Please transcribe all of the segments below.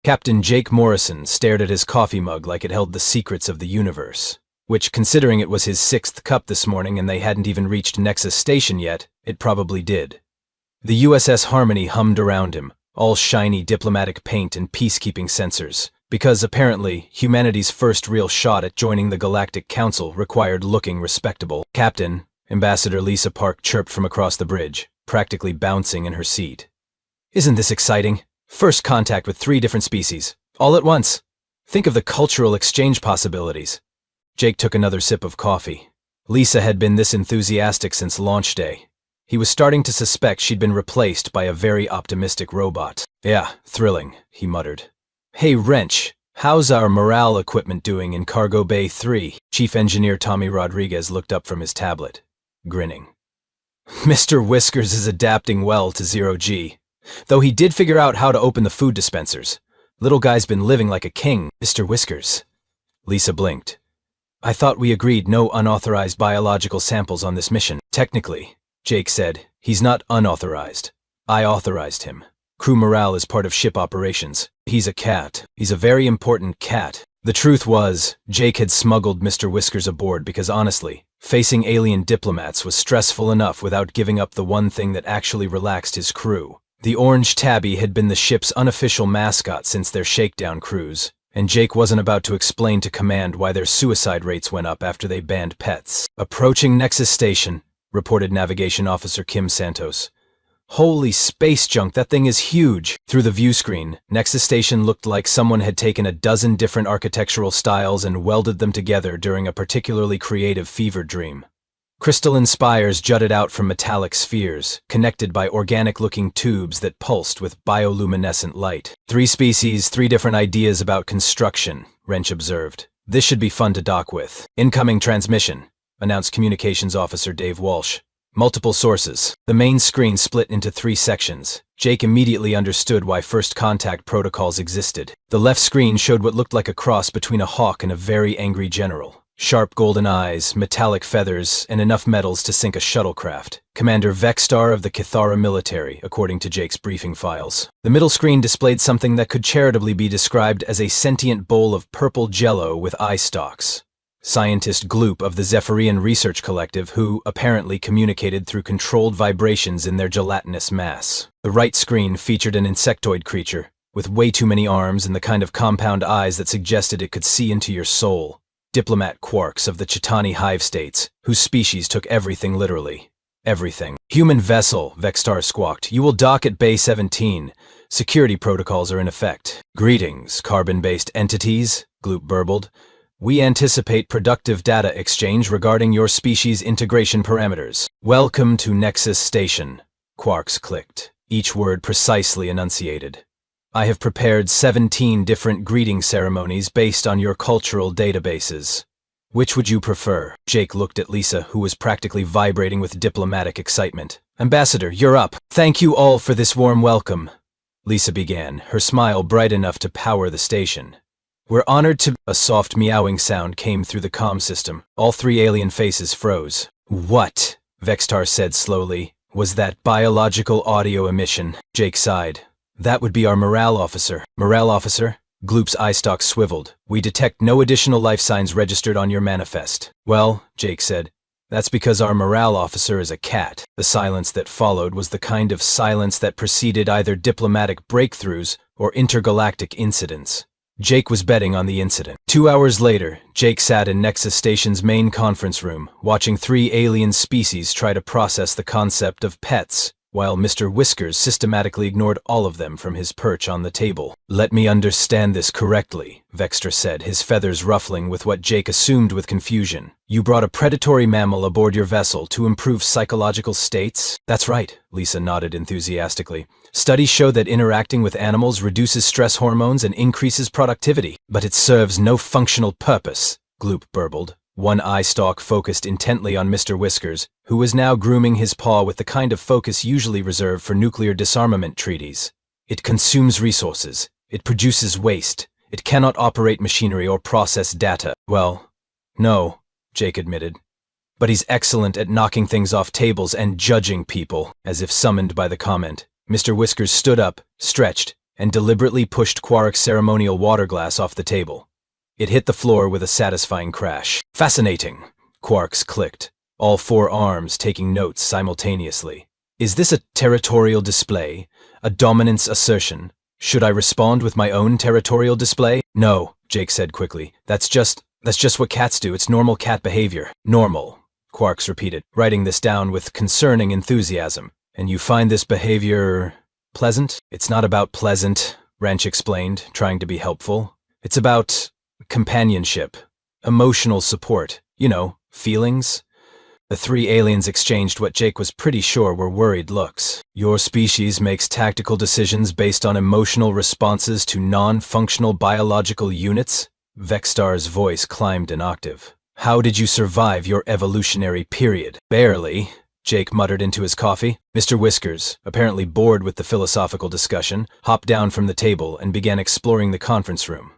Captain Jake Morrison stared at his coffee mug like it held the secrets of the universe. Which, considering it was his 6th cup this morning and they hadn't even reached Nexus Station yet, it probably did. The USS Harmony hummed around him, all shiny diplomatic paint and peacekeeping sensors, because apparently humanity's first real shot at joining the Galactic Council required looking respectable. Captain, Ambassador Lisa Park chirped from across the bridge, practically bouncing in her seat. Isn't this exciting? First contact with 3 different species, all at once. Think of the cultural exchange possibilities. Jake took another sip of coffee. Lisa had been this enthusiastic since launch day. He was starting to suspect she'd been replaced by a very optimistic robot. Yeah, thrilling, he muttered. Hey, Wrench, how's our morale equipment doing in Cargo Bay 3? Chief Engineer Tommy Rodriguez looked up from his tablet, grinning. Mr. Whiskers is adapting well to 0G. Though he did figure out how to open the food dispensers. Little guy's been living like a king, Mr. Whiskers. Lisa blinked. I thought we agreed no unauthorized biological samples on this mission. Technically, Jake said, he's not unauthorized. I authorized him. Crew morale is part of ship operations. He's a cat. He's a very important cat. The truth was, Jake had smuggled Mr. Whiskers aboard because honestly, facing alien diplomats was stressful enough without giving up the one thing that actually relaxed his crew. The orange tabby had been the ship's unofficial mascot since their shakedown cruise, and Jake wasn't about to explain to command why their suicide rates went up after they banned pets. Approaching Nexus Station, reported Navigation Officer Kim Santos. Holy space junk, that thing is huge. Through the view screen, Nexus Station looked like someone had taken a dozen different architectural styles and welded them together during a particularly creative fever dream. Crystalline spires jutted out from metallic spheres, connected by organic-looking tubes that pulsed with bioluminescent light. 3 species, 3 different ideas about construction, Wrench observed. This should be fun to dock with. Incoming transmission, announced Communications Officer Dave Walsh. Multiple sources. The main screen split into 3 sections. Jake immediately understood why first contact protocols existed. The left screen showed what looked like a cross between a hawk and a very angry general. Sharp golden eyes, metallic feathers, and enough metals to sink a shuttlecraft. Commander Vexstar of the Kithara military, according to Jake's briefing files. The middle screen displayed something that could charitably be described as a sentient bowl of purple jello with eye stalks. Scientist Gloop of the Zephyrian Research Collective, who apparently communicated through controlled vibrations in their gelatinous mass. The right screen featured an insectoid creature, with way too many arms and the kind of compound eyes that suggested it could see into your soul. Diplomat quarks of the Chitani hive states, whose species took everything literally. Everything. Human vessel, Vexstar squawked. You will dock at Bay 17. Security protocols are in effect. Greetings, carbon-based entities, Gloop burbled. We anticipate productive data exchange regarding your species integration parameters. Welcome to Nexus Station, Quarks clicked, each word precisely enunciated. I have prepared 17 different greeting ceremonies based on your cultural databases. Which would you prefer? Jake looked at Lisa, who was practically vibrating with diplomatic excitement. Ambassador, you're up. Thank you all for this warm welcome. Lisa began, her smile bright enough to power the station. We're honored to— A soft meowing sound came through the comm system. All 3 alien faces froze. What? Vexstar said slowly. Was that biological audio emission? Jake sighed. That would be our morale officer. Morale officer? Gloop's eye stalk swiveled. We detect no additional life signs registered on your manifest. Well, Jake said, that's because our morale officer is a cat. The silence that followed was the kind of silence that preceded either diplomatic breakthroughs or intergalactic incidents. Jake was betting on the incident. 2 hours later, Jake sat in Nexus Station's main conference room, watching 3 alien species try to process the concept of pets, while Mr. Whiskers systematically ignored all of them from his perch on the table. Let me understand this correctly, Vexter said, his feathers ruffling with what Jake assumed with confusion. You brought a predatory mammal aboard your vessel to improve psychological states? That's right, Lisa nodded enthusiastically. Studies show that interacting with animals reduces stress hormones and increases productivity. But it serves no functional purpose, Gloop burbled. One eye stalk focused intently on Mr. Whiskers, who was now grooming his paw with the kind of focus usually reserved for nuclear disarmament treaties. It consumes resources. It produces waste. It cannot operate machinery or process data. Well, no, Jake admitted. But he's excellent at knocking things off tables and judging people. As if summoned by the comment, Mr. Whiskers stood up, stretched, and deliberately pushed Quark's ceremonial water glass off the table. It hit the floor with a satisfying crash. Fascinating, Quark's clicked, all four arms taking notes simultaneously. Is this a territorial display? A dominance assertion? Should I respond with my own territorial display? No, Jake said quickly. That's just what cats do. It's normal cat behavior. Normal, Quarks repeated, writing this down with concerning enthusiasm. And you find this behavior pleasant? It's not about pleasant, Wrench explained, trying to be helpful. It's about companionship, emotional support, feelings. The three aliens exchanged what Jake was pretty sure were worried looks. Your species makes tactical decisions based on emotional responses to non-functional biological units? Vexstar's voice climbed an octave. How did you survive your evolutionary period? Barely, Jake muttered into his coffee. Mr. Whiskers, apparently bored with the philosophical discussion, hopped down from the table and began exploring the conference room.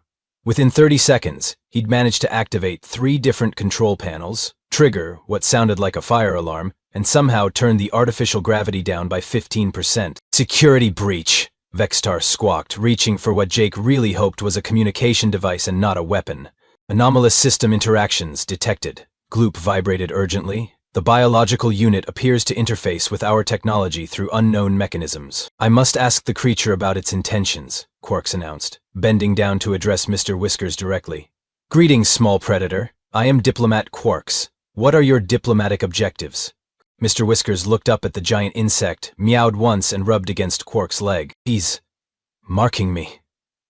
Within 30 seconds, he'd managed to activate 3 different control panels, trigger what sounded like a fire alarm, and somehow turn the artificial gravity down by 15%. Security breach, Vexstar squawked, reaching for what Jake really hoped was a communication device and not a weapon. Anomalous system interactions detected. Gloop vibrated urgently. The biological unit appears to interface with our technology through unknown mechanisms. I must ask the creature about its intentions, Quarks announced, bending down to address Mr. Whiskers directly. Greetings, small predator. I am Diplomat Quarks. What are your diplomatic objectives? Mr. Whiskers looked up at the giant insect, meowed once and rubbed against Quark's leg. He's marking me,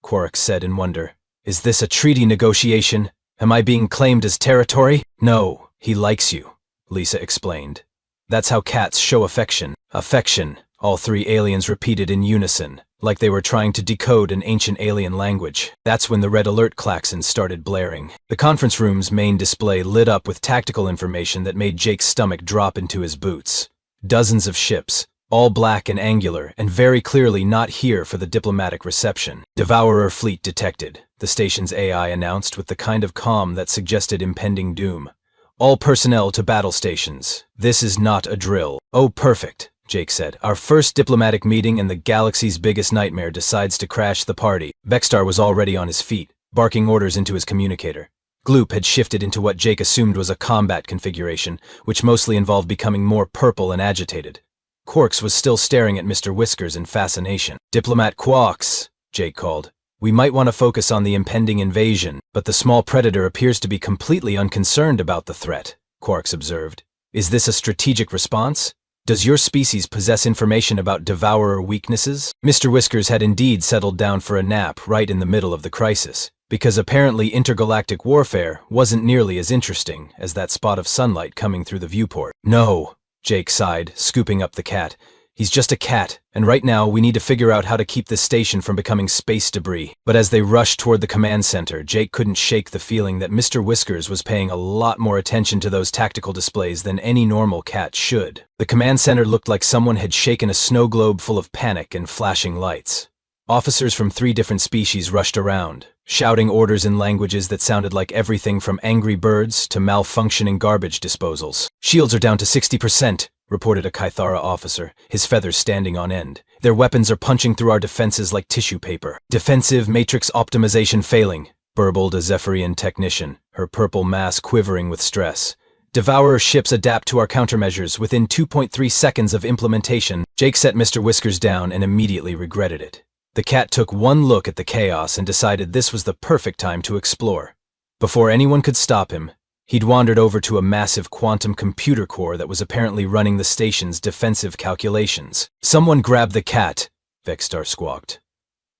Quark said in wonder. Is this a treaty negotiation? Am I being claimed as territory? No, he likes you, Lisa explained. That's how cats show affection. Affection, all 3 aliens repeated in unison, like they were trying to decode an ancient alien language. That's when the red alert klaxon started blaring. The conference room's main display lit up with tactical information that made Jake's stomach drop into his boots. Dozens of ships, all black and angular, and very clearly not here for the diplomatic reception. Devourer fleet detected, the station's AI announced with the kind of calm that suggested impending doom. All personnel to battle stations. This is not a drill. Oh, perfect, Jake said. Our first diplomatic meeting and the galaxy's biggest nightmare decides to crash the party. Vexstar was already on his feet, barking orders into his communicator. Gloop had shifted into what Jake assumed was a combat configuration, which mostly involved becoming more purple and agitated. Quarks was still staring at Mr. Whiskers in fascination. Diplomat Quarks, Jake called. We might want to focus on the impending invasion, but the small predator appears to be completely unconcerned about the threat, Quarks observed. Is this a strategic response? Does your species possess information about devourer weaknesses? Mr. Whiskers had indeed settled down for a nap right in the middle of the crisis, because apparently intergalactic warfare wasn't nearly as interesting as that spot of sunlight coming through the viewport. No, Jake sighed, scooping up the cat. He's just a cat, and right now we need to figure out how to keep this station from becoming space debris. But as they rushed toward the command center, Jake couldn't shake the feeling that Mr. Whiskers was paying a lot more attention to those tactical displays than any normal cat should. The command center looked like someone had shaken a snow globe full of panic and flashing lights. Officers from 3 different species rushed around, shouting orders in languages that sounded like everything from angry birds to malfunctioning garbage disposals. Shields are down to 60%. Reported a Kythara officer, his feathers standing on end. Their weapons are punching through our defenses like tissue paper. Defensive matrix optimization failing, burbled a Zephyrian technician, her purple mass quivering with stress. Devourer ships adapt to our countermeasures within 2.3 seconds of implementation. Jake set Mr. Whiskers down and immediately regretted it. The cat took one look at the chaos and decided this was the perfect time to explore. Before anyone could stop him, he'd wandered over to a massive quantum computer core that was apparently running the station's defensive calculations. Someone grab the cat, Vexstar squawked.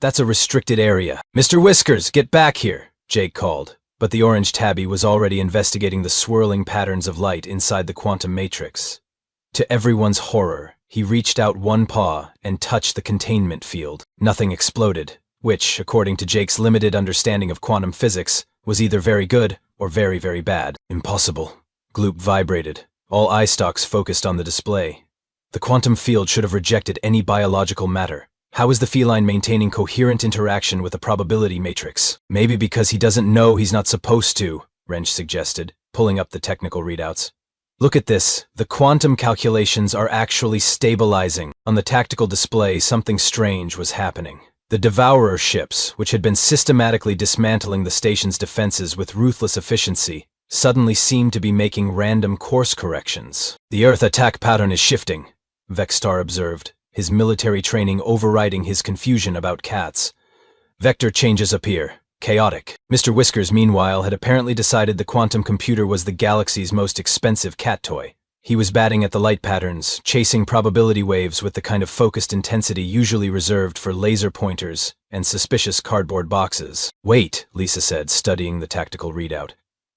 That's a restricted area. Mr. Whiskers, get back here, Jake called. But the orange tabby was already investigating the swirling patterns of light inside the quantum matrix. To everyone's horror, he reached out one paw and touched the containment field. Nothing exploded, which, according to Jake's limited understanding of quantum physics, was either very good or very, very bad. Impossible. Gloop vibrated, all eye stalks focused on the display. The quantum field should have rejected any biological matter. How is the feline maintaining coherent interaction with the probability matrix? Maybe because he doesn't know he's not supposed to, Wrench suggested, pulling up the technical readouts. Look at this. The quantum calculations are actually stabilizing. On the tactical display, something strange was happening. The Devourer ships, which had been systematically dismantling the station's defenses with ruthless efficiency, suddenly seemed to be making random course corrections. "The Earth attack pattern is shifting," Vexstar observed, his military training overriding his confusion about cats. "Vector changes appear. Chaotic." Mr. Whiskers, meanwhile, had apparently decided the quantum computer was the galaxy's most expensive cat toy. He was batting at the light patterns, chasing probability waves with the kind of focused intensity usually reserved for laser pointers and suspicious cardboard boxes. "Wait," Lisa said, studying the tactical readout.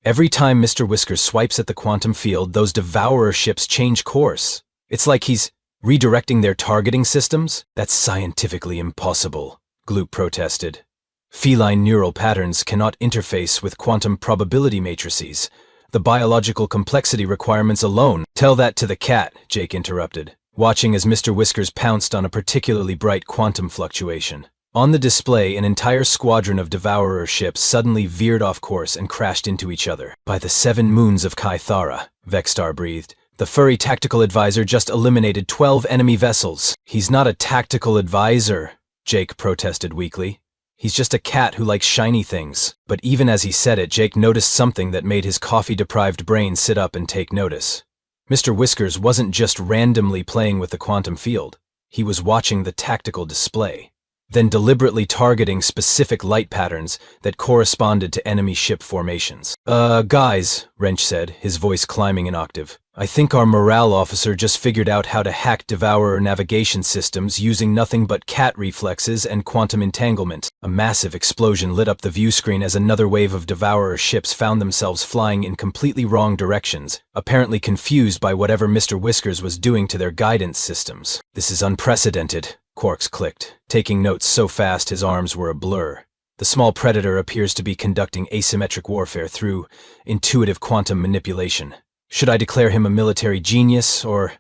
"Every time Mr. Whiskers swipes at the quantum field, those Devourer ships change course. It's like he's redirecting their targeting systems?" "That's scientifically impossible," Gloop protested. "Feline neural patterns cannot interface with quantum probability matrices. The biological complexity requirements alone—" "Tell that to the cat," Jake interrupted, watching as Mr. Whiskers pounced on a particularly bright quantum fluctuation. On the display, an entire squadron of Devourer ships suddenly veered off course and crashed into each other. "By the 7 moons of Kythara," Vexstar breathed, "the furry tactical advisor just eliminated 12 enemy vessels." "He's not a tactical advisor," Jake protested weakly. "He's just a cat who likes shiny things." But even as he said it, Jake noticed something that made his coffee-deprived brain sit up and take notice. Mr. Whiskers wasn't just randomly playing with the quantum field. He was watching the tactical display, then deliberately targeting specific light patterns that corresponded to enemy ship formations. Guys," Wrench said, his voice climbing an octave, "I think our morale officer just figured out how to hack Devourer navigation systems using nothing but cat reflexes and quantum entanglement." A massive explosion lit up the view screen as another wave of Devourer ships found themselves flying in completely wrong directions, apparently confused by whatever Mr. Whiskers was doing to their guidance systems. "This is unprecedented," Quarks clicked, taking notes so fast his arms were a blur. "The small predator appears to be conducting asymmetric warfare through intuitive quantum manipulation. Should I declare him a military genius or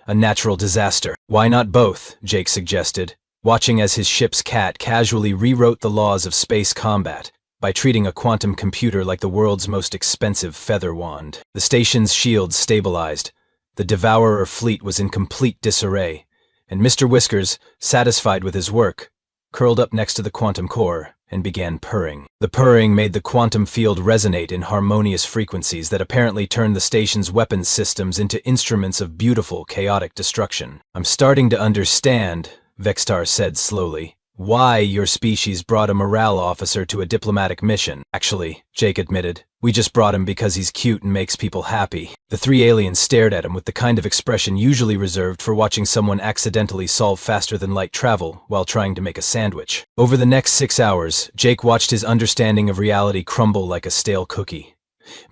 a natural disaster?" "Why not both?" Jake suggested, watching as his ship's cat casually rewrote the laws of space combat by treating a quantum computer like the world's most expensive feather wand. The station's shields stabilized. The Devourer fleet was in complete disarray, and Mr. Whiskers, satisfied with his work, curled up next to the quantum core and began purring. The purring made the quantum field resonate in harmonious frequencies that apparently turned the station's weapons systems into instruments of beautiful, chaotic destruction. "I'm starting to understand," Vexstar said slowly, "why your species brought a morale officer to a diplomatic mission." "Actually," Jake admitted, "we just brought him because he's cute and makes people happy." The 3 aliens stared at him with the kind of expression usually reserved for watching someone accidentally solve faster-than-light travel while trying to make a sandwich. Over the next 6 hours, Jake watched his understanding of reality crumble like a stale cookie.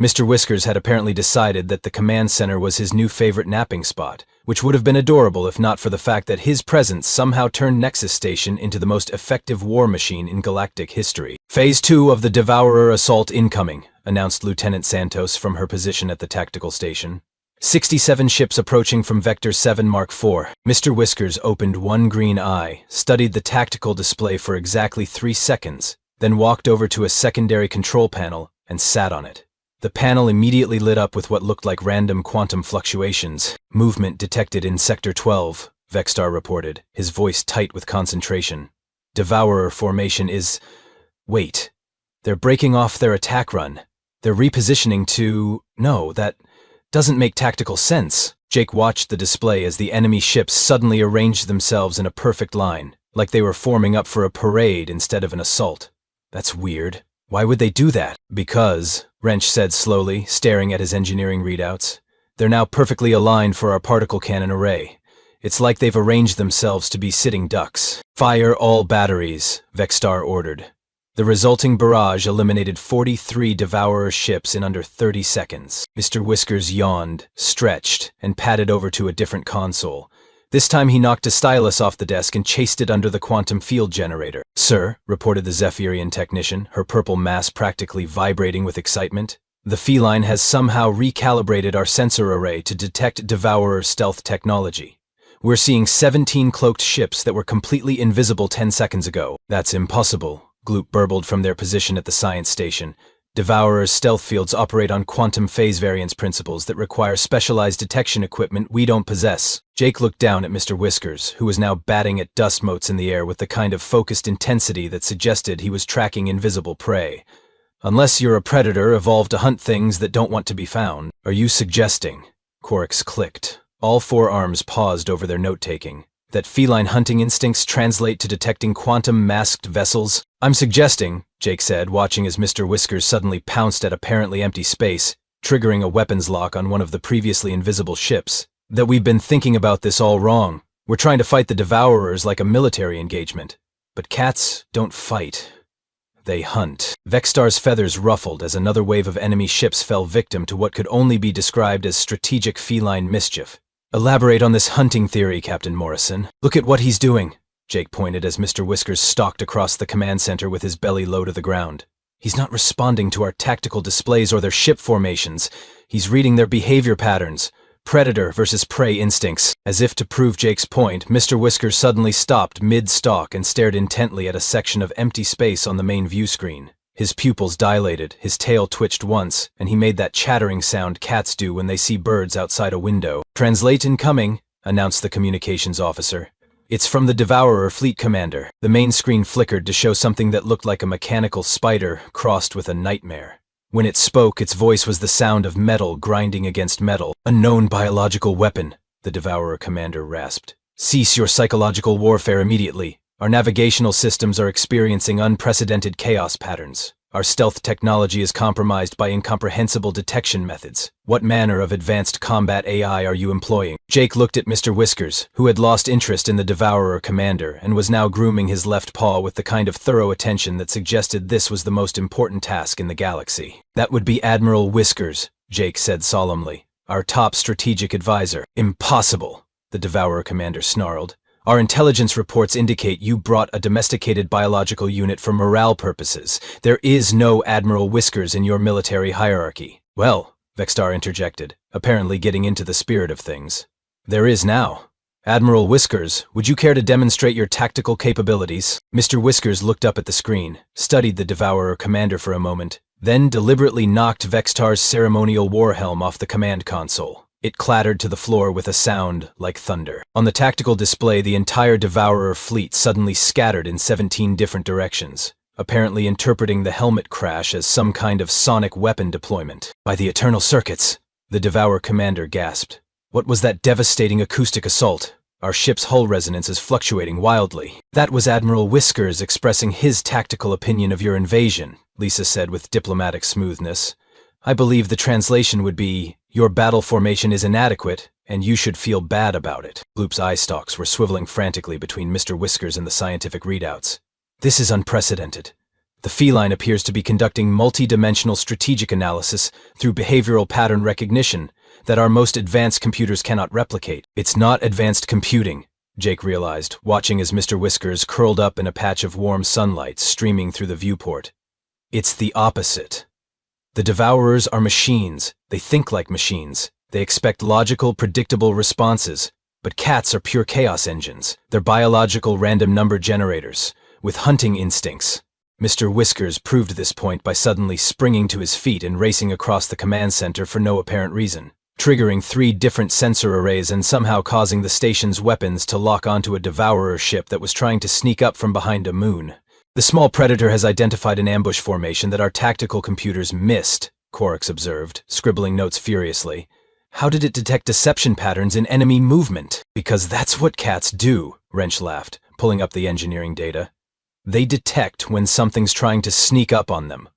Mr. Whiskers had apparently decided that the command center was his new favorite napping spot, which would have been adorable if not for the fact that his presence somehow turned Nexus Station into the most effective war machine in galactic history. "Phase 2 of the Devourer assault incoming," announced Lieutenant Santos from her position at the tactical station. 67 ships approaching from Vector 7 Mark IV. Mr. Whiskers opened one green eye, studied the tactical display for exactly 3 seconds, then walked over to a secondary control panel and sat on it. The panel immediately lit up with what looked like random quantum fluctuations. "Movement detected in Sector 12, Vexstar reported, his voice tight with concentration. "Devourer formation is... Wait. They're breaking off their attack run. They're repositioning to... No, that doesn't make tactical sense." Jake watched the display as the enemy ships suddenly arranged themselves in a perfect line, like they were forming up for a parade instead of an assault. "That's weird. Why would they do that?" "Because," Wrench said slowly, staring at his engineering readouts, "they're now perfectly aligned for our particle cannon array. It's like they've arranged themselves to be sitting ducks." "Fire all batteries," Vexstar ordered. The resulting barrage eliminated 43 Devourer ships in under 30 seconds. Mr. Whiskers yawned, stretched, and padded over to a different console. This time he knocked a stylus off the desk and chased it under the quantum field generator. "Sir," reported the Zephyrian technician, her purple mass practically vibrating with excitement, "the feline has somehow recalibrated our sensor array to detect Devourer stealth technology. We're seeing 17 cloaked ships that were completely invisible 10 seconds ago." "That's impossible," Gloop burbled from their position at the science station. Devourer's stealth fields operate on quantum phase variance principles that require specialized detection equipment we don't possess. Jake looked down at Mr. Whiskers, who was now batting at dust motes in the air with the kind of focused intensity that suggested he was tracking invisible prey. Unless you're a predator evolved to hunt things that don't want to be found. Are you suggesting? Corix clicked. All four arms paused over their note-taking. That feline hunting instincts translate to detecting quantum-masked vessels? I'm suggesting, Jake said, watching as Mr. Whiskers suddenly pounced at apparently empty space, triggering a weapons lock on one of the previously invisible ships, that we've been thinking about this all wrong. We're trying to fight the Devourers like a military engagement. But cats don't fight. They hunt. Vexstar's feathers ruffled as another wave of enemy ships fell victim to what could only be described as strategic feline mischief. Elaborate on this hunting theory, Captain Morrison. Look at what he's doing, Jake pointed as Mr. Whiskers stalked across the command center with his belly low to the ground. He's not responding to our tactical displays or their ship formations. He's reading their behavior patterns. Predator versus prey instincts. As if to prove Jake's point, Mr. Whiskers suddenly stopped mid-stalk and stared intently at a section of empty space on the main view screen. His pupils dilated, his tail twitched once, and he made that chattering sound cats do when they see birds outside a window. Translate incoming, announced the communications officer. It's from the Devourer fleet commander. The main screen flickered to show something that looked like a mechanical spider crossed with a nightmare. When it spoke, its voice was the sound of metal grinding against metal. A known biological weapon, the Devourer commander rasped. Cease your psychological warfare immediately. Our navigational systems are experiencing unprecedented chaos patterns. Our stealth technology is compromised by incomprehensible detection methods. What manner of advanced combat AI are you employing? Jake looked at Mr. Whiskers, who had lost interest in the Devourer commander and was now grooming his left paw with the kind of thorough attention that suggested this was the most important task in the galaxy. That would be Admiral Whiskers, Jake said solemnly. Our top strategic advisor. Impossible, the Devourer commander snarled. Our intelligence reports indicate you brought a domesticated biological unit for morale purposes. There is no Admiral Whiskers in your military hierarchy. Well, Vexstar interjected, apparently getting into the spirit of things. There is now. Admiral Whiskers, would you care to demonstrate your tactical capabilities? Mr. Whiskers looked up at the screen, studied the Devourer commander for a moment, then deliberately knocked Vexstar's ceremonial war helm off the command console. It clattered to the floor with a sound like thunder. On the tactical display, the entire Devourer fleet suddenly scattered in 17 different directions, apparently interpreting the helmet crash as some kind of sonic weapon deployment. By the eternal circuits, the Devourer commander gasped. What was that devastating acoustic assault? Our ship's hull resonance is fluctuating wildly. That was Admiral Whiskers expressing his tactical opinion of your invasion, Lisa said with diplomatic smoothness. I believe the translation would be, your battle formation is inadequate, and you should feel bad about it. Bloop's eye stalks were swiveling frantically between Mr. Whiskers and the scientific readouts. This is unprecedented. The feline appears to be conducting multi-dimensional strategic analysis through behavioral pattern recognition that our most advanced computers cannot replicate. It's not advanced computing, Jake realized, watching as Mr. Whiskers curled up in a patch of warm sunlight streaming through the viewport. It's the opposite. The Devourers are machines. They think like machines. They expect logical, predictable responses. But cats are pure chaos engines. They're biological random number generators, with hunting instincts. Mr. Whiskers proved this point by suddenly springing to his feet and racing across the command center for no apparent reason, triggering 3 different sensor arrays and somehow causing the station's weapons to lock onto a Devourer ship that was trying to sneak up from behind a moon. The small predator has identified an ambush formation that our tactical computers missed, Corix observed, scribbling notes furiously. How did it detect deception patterns in enemy movement? Because that's what cats do, Wrench laughed, pulling up the engineering data. They detect when something's trying to sneak up on them.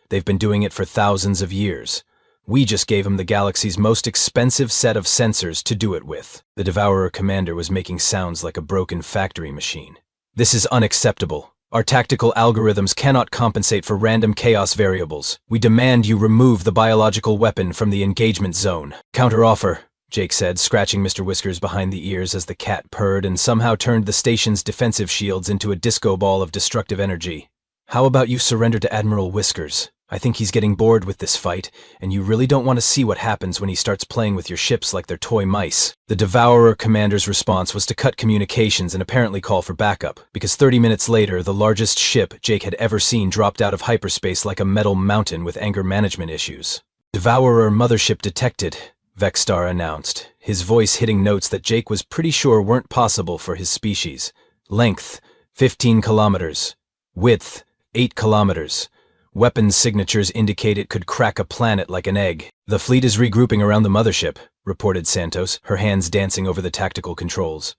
They've been doing it for thousands of years. We just gave them the galaxy's most expensive set of sensors to do it with. The Devourer commander was making sounds like a broken factory machine. This is unacceptable. Our tactical algorithms cannot compensate for random chaos variables. We demand you remove the biological weapon from the engagement zone. Counteroffer, Jake said, scratching Mr. Whiskers behind the ears as the cat purred and somehow turned the station's defensive shields into a disco ball of destructive energy. How about you surrender to Admiral Whiskers? I think he's getting bored with this fight, and you really don't want to see what happens when he starts playing with your ships like they're toy mice. The Devourer commander's response was to cut communications and apparently call for backup, because 30 minutes later, the largest ship Jake had ever seen dropped out of hyperspace like a metal mountain with anger management issues. Devourer mothership detected, Vexstar announced, his voice hitting notes that Jake was pretty sure weren't possible for his species. Length, 15 kilometers. Width, 8 kilometers. Weapons signatures indicate it could crack a planet like an egg. The fleet is regrouping around the mothership, reported Santos, her hands dancing over the tactical controls.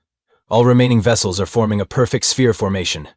All remaining vessels are forming a perfect sphere formation.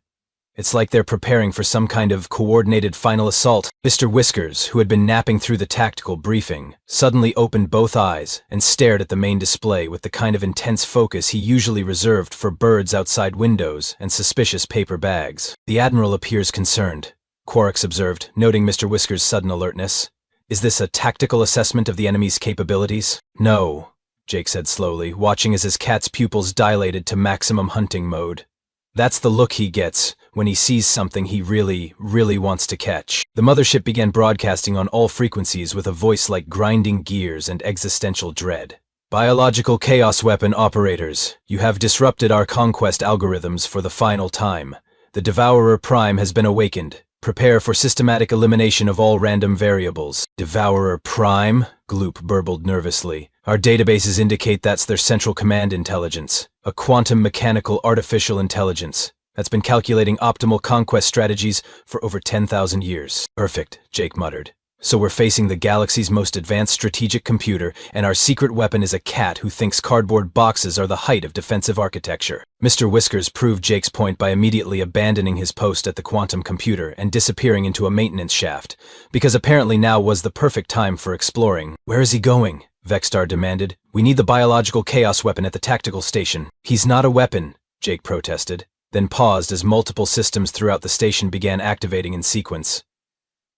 It's like they're preparing for some kind of coordinated final assault. Mr. Whiskers, who had been napping through the tactical briefing, suddenly opened both eyes and stared at the main display with the kind of intense focus he usually reserved for birds outside windows and suspicious paper bags. The Admiral appears concerned, Quarks observed, noting Mr. Whiskers' sudden alertness. Is this a tactical assessment of the enemy's capabilities? No, Jake said slowly, watching as his cat's pupils dilated to maximum hunting mode. That's the look he gets when he sees something he really wants to catch. The mothership began broadcasting on all frequencies with a voice like grinding gears and existential dread. Biological chaos weapon operators, you have disrupted our conquest algorithms for the final time. The Devourer Prime has been awakened. Prepare for systematic elimination of all random variables. Devourer Prime? Gloop burbled nervously. Our databases indicate that's their central command intelligence. A quantum mechanical artificial intelligence that's been calculating optimal conquest strategies for over 10,000 years. Perfect, Jake muttered. So we're facing the galaxy's most advanced strategic computer, and our secret weapon is a cat who thinks cardboard boxes are the height of defensive architecture. Mr. Whiskers proved Jake's point by immediately abandoning his post at the quantum computer and disappearing into a maintenance shaft, because apparently now was the perfect time for exploring. Where is he going? Vexstar demanded. We need the biological chaos weapon at the tactical station. He's not a weapon, Jake protested, then paused as multiple systems throughout the station began activating in sequence.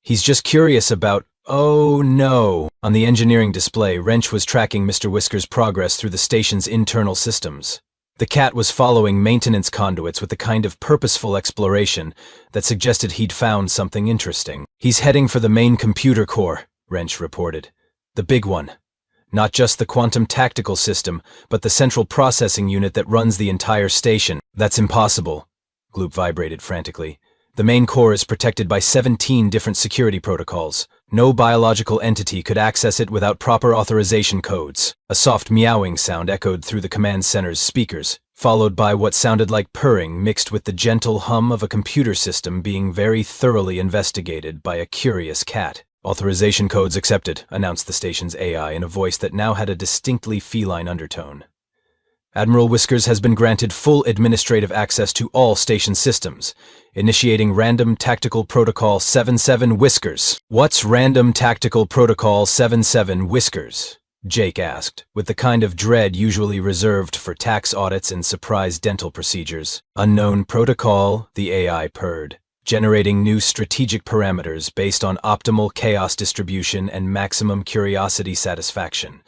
He's just curious about... Oh no! On the engineering display, Wrench was tracking Mr. Whiskers' progress through the station's internal systems. The cat was following maintenance conduits with the kind of purposeful exploration that suggested he'd found something interesting. He's heading for the main computer core, Wrench reported. The big one. Not just the quantum tactical system, but the central processing unit that runs the entire station. That's impossible, Gloop vibrated frantically. The main core is protected by 17 different security protocols. No biological entity could access it without proper authorization codes. A soft meowing sound echoed through the command center's speakers, followed by what sounded like purring mixed with the gentle hum of a computer system being very thoroughly investigated by a curious cat. Authorization codes accepted, announced the station's AI in a voice that now had a distinctly feline undertone. Admiral Whiskers has been granted full administrative access to all station systems. Initiating Random Tactical Protocol 77 Whiskers. What's Random Tactical Protocol 77 Whiskers? Jake asked, with the kind of dread usually reserved for tax audits and surprise dental procedures. Unknown protocol, the AI purred, generating new strategic parameters based on optimal chaos distribution and maximum curiosity satisfaction.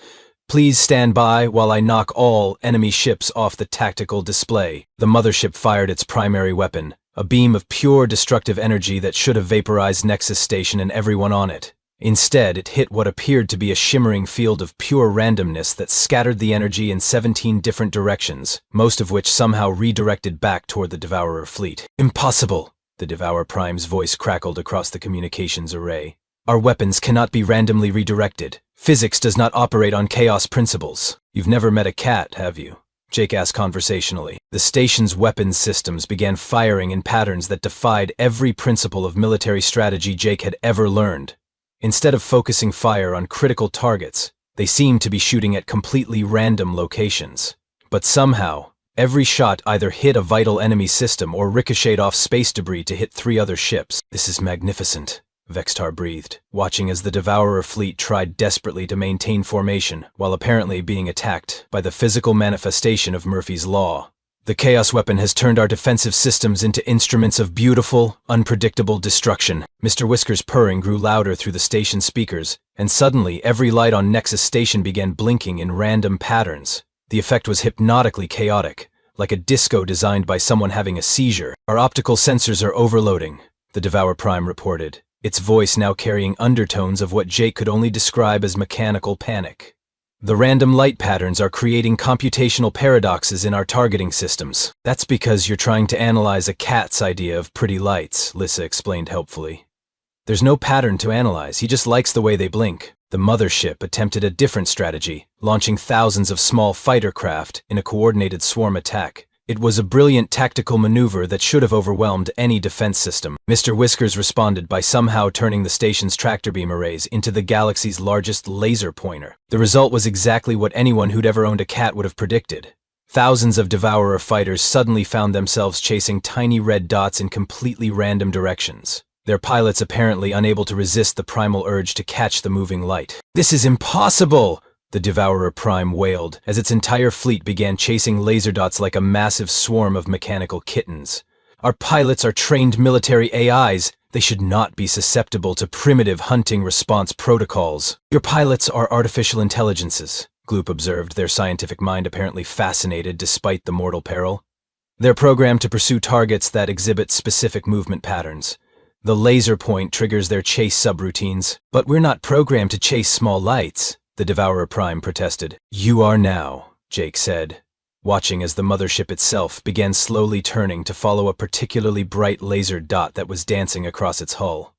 Please stand by while I knock all enemy ships off the tactical display. The mothership fired its primary weapon, a beam of pure destructive energy that should have vaporized Nexus Station and everyone on it. Instead, it hit what appeared to be a shimmering field of pure randomness that scattered the energy in 17 different directions, most of which somehow redirected back toward the Devourer fleet. Impossible! The Devourer Prime's voice crackled across the communications array. Our weapons cannot be randomly redirected. Physics does not operate on chaos principles. You've never met a cat, have you? Jake asked conversationally. The station's weapons systems began firing in patterns that defied every principle of military strategy Jake had ever learned. Instead of focusing fire on critical targets, they seemed to be shooting at completely random locations. But somehow, every shot either hit a vital enemy system or ricocheted off space debris to hit 3 other ships. This is magnificent, Vexstar breathed, watching as the Devourer fleet tried desperately to maintain formation while apparently being attacked by the physical manifestation of Murphy's Law. The Chaos Weapon has turned our defensive systems into instruments of beautiful, unpredictable destruction. Mr. Whiskers' purring grew louder through the station speakers, and suddenly every light on Nexus Station began blinking in random patterns. The effect was hypnotically chaotic, like a disco designed by someone having a seizure. Our optical sensors are overloading, the Devourer Prime reported, its voice now carrying undertones of what Jake could only describe as mechanical panic. The random light patterns are creating computational paradoxes in our targeting systems. That's because you're trying to analyze a cat's idea of pretty lights, Lissa explained helpfully. There's no pattern to analyze, he just likes the way they blink. The mothership attempted a different strategy, launching thousands of small fighter craft in a coordinated swarm attack. It was a brilliant tactical maneuver that should have overwhelmed any defense system. Mr. Whiskers responded by somehow turning the station's tractor beam arrays into the galaxy's largest laser pointer. The result was exactly what anyone who'd ever owned a cat would have predicted. Thousands of Devourer fighters suddenly found themselves chasing tiny red dots in completely random directions, their pilots apparently unable to resist the primal urge to catch the moving light. "This is impossible!" the Devourer Prime wailed, as its entire fleet began chasing laser dots like a massive swarm of mechanical kittens. "Our pilots are trained military AIs. They should not be susceptible to primitive hunting response protocols." "Your pilots are artificial intelligences," Gloop observed, their scientific mind apparently fascinated despite the mortal peril. "They're programmed to pursue targets that exhibit specific movement patterns. The laser point triggers their chase subroutines." "But we're not programmed to chase small lights," the Devourer Prime protested. "You are now," Jake said, watching as the mothership itself began slowly turning to follow a particularly bright laser dot that was dancing across its hull.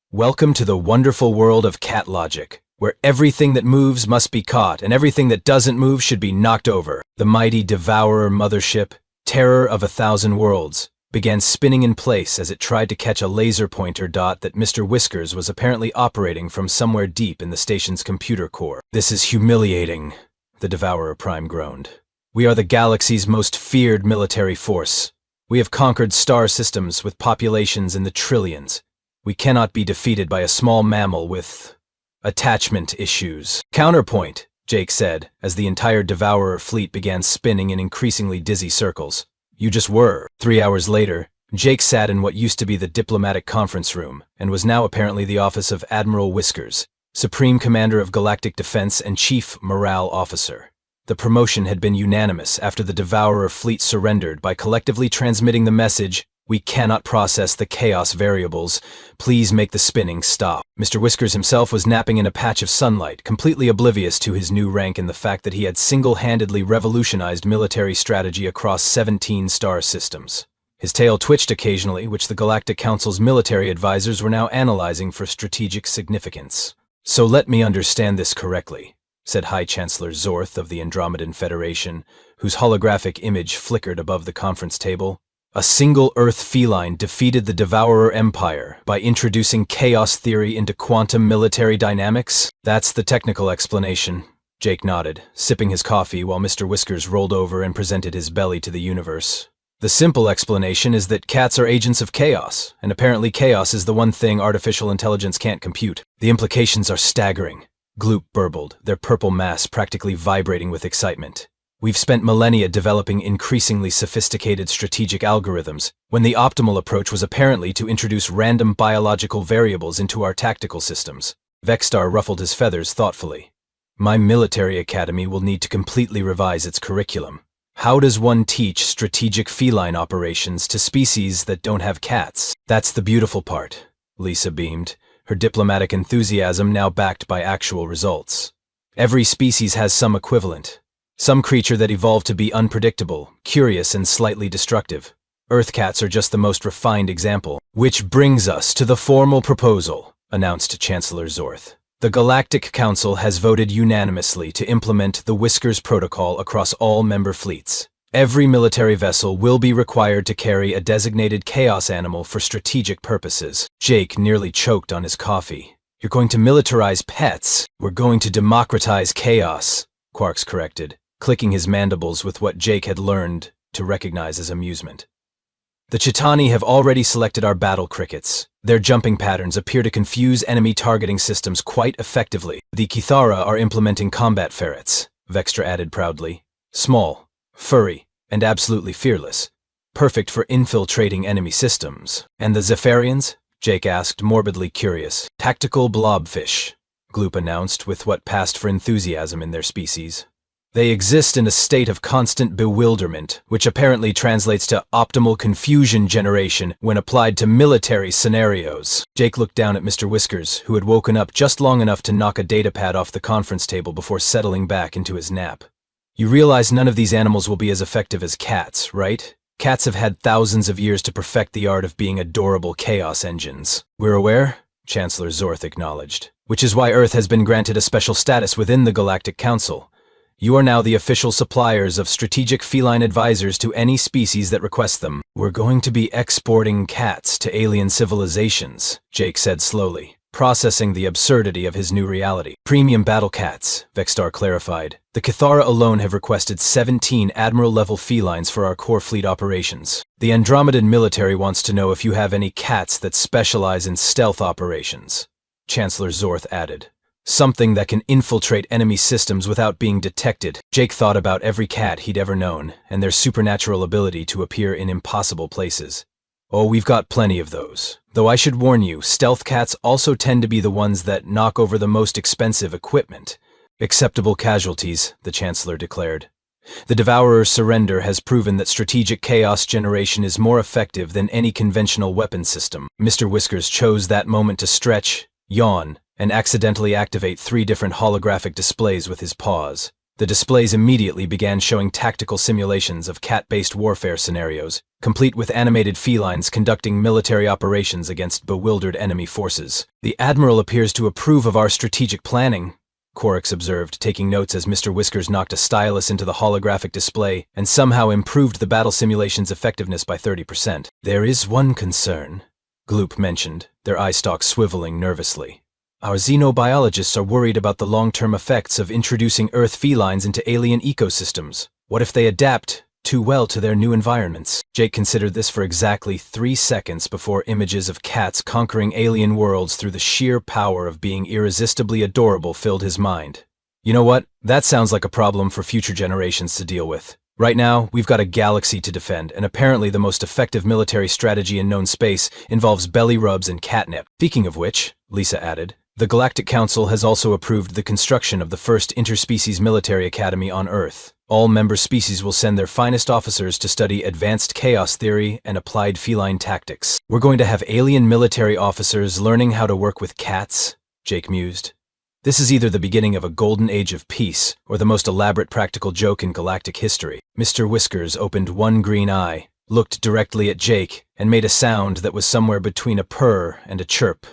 "Welcome to the wonderful world of cat logic, where everything that moves must be caught and everything that doesn't move should be knocked over." The mighty Devourer mothership, terror of 1,000 worlds, began spinning in place as it tried to catch a laser pointer dot that Mr. Whiskers was apparently operating from somewhere deep in the station's computer core. "This is humiliating," the Devourer Prime groaned. "We are the galaxy's most feared military force. We have conquered star systems with populations in the trillions. We cannot be defeated by a small mammal with attachment issues." "Counterpoint," Jake said, as the entire Devourer fleet began spinning in increasingly dizzy circles. "You just were." 3 hours later, Jake sat in what used to be the diplomatic conference room, and was now apparently the office of Admiral Whiskers, Supreme Commander of Galactic Defense and Chief Morale Officer. The promotion had been unanimous after the Devourer fleet surrendered by collectively transmitting the message, "We cannot process the chaos variables. Please make the spinning stop." Mr. Whiskers himself was napping in a patch of sunlight, completely oblivious to his new rank and the fact that he had single-handedly revolutionized military strategy across 17 star systems. His tail twitched occasionally, which the Galactic Council's military advisors were now analyzing for strategic significance. "So let me understand this correctly," said High Chancellor Zorth of the Andromedan Federation, whose holographic image flickered above the conference table. "A single Earth feline defeated the Devourer Empire by introducing chaos theory into quantum military dynamics?" "That's the technical explanation," Jake nodded, sipping his coffee while Mr. Whiskers rolled over and presented his belly to the universe. "The simple explanation is that cats are agents of chaos, and apparently chaos is the one thing artificial intelligence can't compute. The implications are staggering," Gloop burbled, their purple mass practically vibrating with excitement. "We've spent millennia developing increasingly sophisticated strategic algorithms, when the optimal approach was apparently to introduce random biological variables into our tactical systems." Vexstar ruffled his feathers thoughtfully. "My military academy will need to completely revise its curriculum. How does one teach strategic feline operations to species that don't have cats?" "That's the beautiful part," Lisa beamed, her diplomatic enthusiasm now backed by actual results. "Every species has some equivalent. Some creature that evolved to be unpredictable, curious, and slightly destructive. Earth cats are just the most refined example." "Which brings us to the formal proposal," announced Chancellor Zorth. "The Galactic Council has voted unanimously to implement the Whiskers Protocol across all member fleets. Every military vessel will be required to carry a designated chaos animal for strategic purposes." Jake nearly choked on his coffee. "You're going to militarize pets?" "We're going to democratize chaos," Quarks corrected, clicking his mandibles with what Jake had learned to recognize as amusement. "The Chitani have already selected our battle crickets. Their jumping patterns appear to confuse enemy targeting systems quite effectively. The Kithara are implementing combat ferrets," Vextra added proudly. "Small, furry, and absolutely fearless. Perfect for infiltrating enemy systems." "And the Zephyrians?" Jake asked, morbidly curious. "Tactical blobfish," Gloop announced with what passed for enthusiasm in their species. They exist in a state of constant bewilderment, which apparently translates to optimal confusion generation when applied to military scenarios. Jake looked down at Mr. Whiskers, who had woken up just long enough to knock a datapad off the conference table before settling back into his nap. You realize none of these animals will be as effective as cats, right? Cats have had thousands of years to perfect the art of being adorable chaos engines. We're aware? Chancellor Zorth acknowledged. Which is why Earth has been granted a special status within the Galactic Council. You are now the official suppliers of strategic feline advisors to any species that requests them. We're going to be exporting cats to alien civilizations, Jake said slowly, processing the absurdity of his new reality. Premium battle cats, Vextar clarified. The Cathara alone have requested 17 Admiral-level felines for our core fleet operations. The Andromedan military wants to know if you have any cats that specialize in stealth operations, Chancellor Zorth added. Something that can infiltrate enemy systems without being detected. Jake thought about every cat he'd ever known, and their supernatural ability to appear in impossible places. Oh, we've got plenty of those. Though I should warn you, stealth cats also tend to be the ones that knock over the most expensive equipment. Acceptable casualties, the Chancellor declared. The Devourer's surrender has proven that strategic chaos generation is more effective than any conventional weapon system. Mr. Whiskers chose that moment to stretch, yawn, and accidentally activate 3 different holographic displays with his paws. The displays immediately began showing tactical simulations of cat-based warfare scenarios, complete with animated felines conducting military operations against bewildered enemy forces. The Admiral appears to approve of our strategic planning, Corix observed, taking notes as Mr. Whiskers knocked a stylus into the holographic display and somehow improved the battle simulation's effectiveness by 30%. There is one concern, Gloop mentioned, their eye stalks swiveling nervously. Our xenobiologists are worried about the long-term effects of introducing Earth felines into alien ecosystems. What if they adapt too well to their new environments? Jake considered this for exactly 3 seconds before images of cats conquering alien worlds through the sheer power of being irresistibly adorable filled his mind. You know what? That sounds like a problem for future generations to deal with. Right now, we've got a galaxy to defend, and apparently the most effective military strategy in known space involves belly rubs and catnip. Speaking of which, Lisa added, the Galactic Council has also approved the construction of the first interspecies military academy on Earth. All member species will send their finest officers to study advanced chaos theory and applied feline tactics. We're going to have alien military officers learning how to work with cats, Jake mused. This is either the beginning of a golden age of peace or the most elaborate practical joke in galactic history. Mr. Whiskers opened one green eye, looked directly at Jake, and made a sound that was somewhere between a purr and a chirp.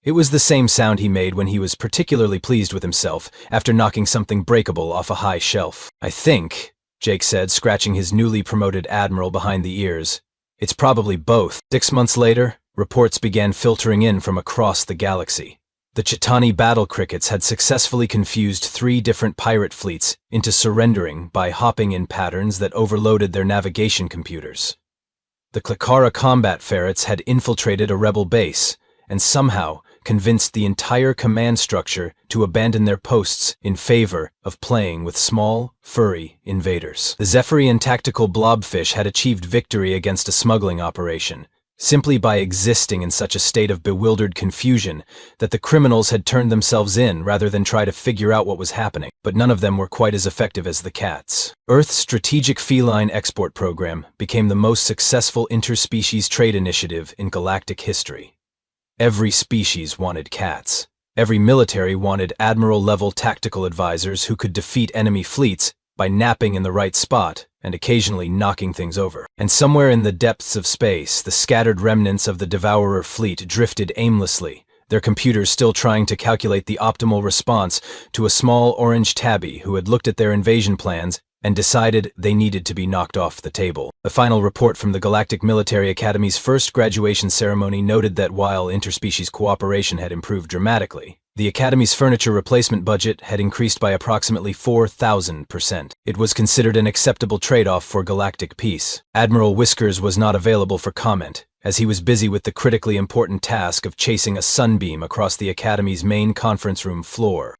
It was the same sound he made when he was particularly pleased with himself after knocking something breakable off a high shelf. I think, Jake said, scratching his newly promoted admiral behind the ears, it's probably both. 6 months later, reports began filtering in from across the galaxy. The Chitani battle crickets had successfully confused 3 different pirate fleets into surrendering by hopping in patterns that overloaded their navigation computers. The Klakara combat ferrets had infiltrated a rebel base, and somehow convinced the entire command structure to abandon their posts in favor of playing with small, furry invaders. The Zephyrian tactical blobfish had achieved victory against a smuggling operation, simply by existing in such a state of bewildered confusion that the criminals had turned themselves in rather than try to figure out what was happening. But none of them were quite as effective as the cats. Earth's strategic feline export program became the most successful interspecies trade initiative in galactic history. Every species wanted cats. Every military wanted admiral-level tactical advisors who could defeat enemy fleets by napping in the right spot and occasionally knocking things over. And somewhere in the depths of space, the scattered remnants of the Devourer fleet drifted aimlessly, their computers still trying to calculate the optimal response to a small orange tabby who had looked at their invasion plans and decided they needed to be knocked off the table. The final report from the Galactic Military Academy's first graduation ceremony noted that while interspecies cooperation had improved dramatically, the Academy's furniture replacement budget had increased by approximately 4,000%. It was considered an acceptable trade-off for galactic peace. Admiral Whiskers was not available for comment, as he was busy with the critically important task of chasing a sunbeam across the Academy's main conference room floor.